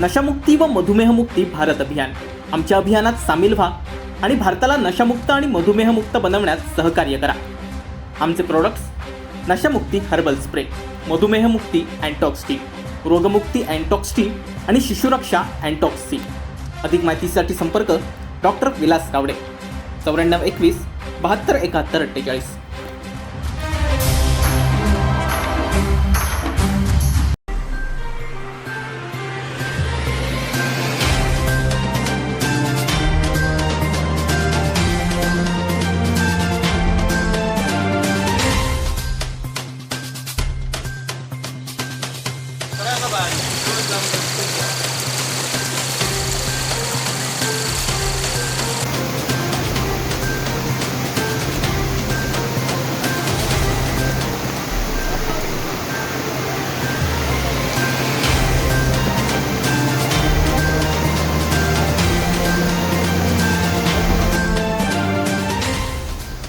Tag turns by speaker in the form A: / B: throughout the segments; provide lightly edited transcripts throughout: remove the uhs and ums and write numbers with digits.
A: नशामुक्ती व मधुमेहमुक्ती भारत अभियान. आमच्या अभियानात सामील व्हा आणि भारताला नशामुक्त आणि मधुमेहमुक्त बनवण्यात सहकार्य करा. आमचे products: नशामुक्ती herbal spray, मधुमेहमुक्ती अँटॉक्स T, रोगमुक्ती अँटॉक्स T आणि शिशुरक्षा अँटॉक्स सी. अधिक माहितीसाठी संपर्क डॉक्टर विलास कावडे, 9421 72 71 48.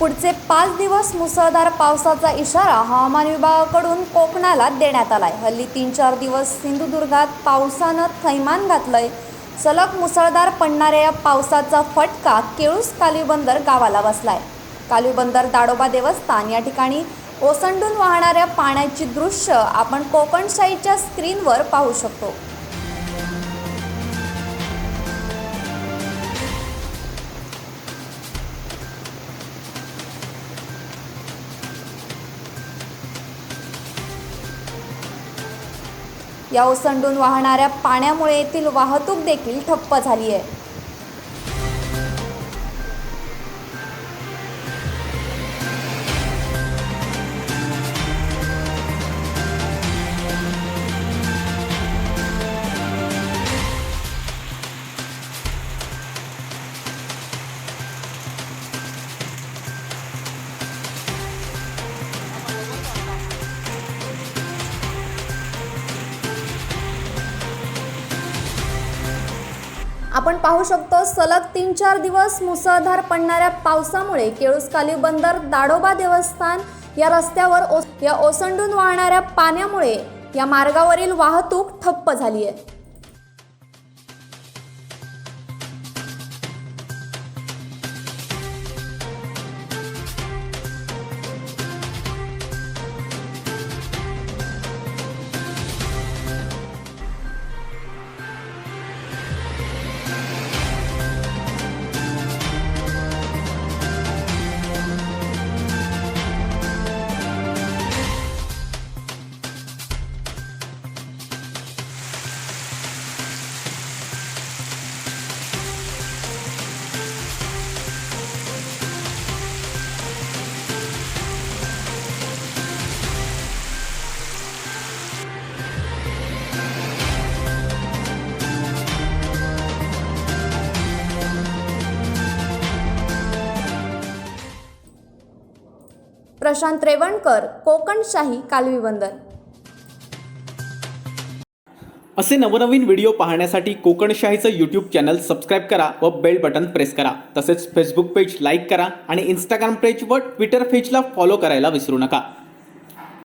B: पुढचे 5 दिवस मुसळधार पावसाचा इशारा हवामान विभागाकडून कोकणाला देण्यात आलाय. हल्ली 3-4 दिवस सिंधुदुर्गात पावसानं थैमान घातलंय. सलग मुसळधार पडणाऱ्या या पावसाचा फटका केळूस कालवीबंदर गावाला बसलाय. कालवीबंदर दाडोबा देवस्थान या ठिकाणी ओसंडून वाहणाऱ्या पाण्याची दृश्य आपण कोकणशाहीच्या स्क्रीनवर पाहू शकतो. या ओसंडून वाहणाऱ्या पाण्यामुळे येथील वाहतूक देखील ठप्प झाली आहे. आपण पाहू शकतो सलग 3-4 दिवस मुसळधार पडणाऱ्या पावसामुळे केळूस कालवीबंदर दाडोबा देवस्थान या रस्त्यावर या ओसंडून वाहणाऱ्या पाण्यामुळे या मार्गावरील वाहतूक ठप्प झाली आहे. प्रशांत रेवणकर, कोकणशाही, कालवीबंदर.
A: असे नवनवीन व्हिडिओ पाहण्यासाठी कोकणशाहीचं यूट्यूब चॅनल सबस्क्राईब करा व बेल बटन प्रेस करा. तसेच फेसबुक पेज लाईक करा आणि इंस्टाग्राम पेज व ट्विटर पेजला फॉलो करायला विसरू नका.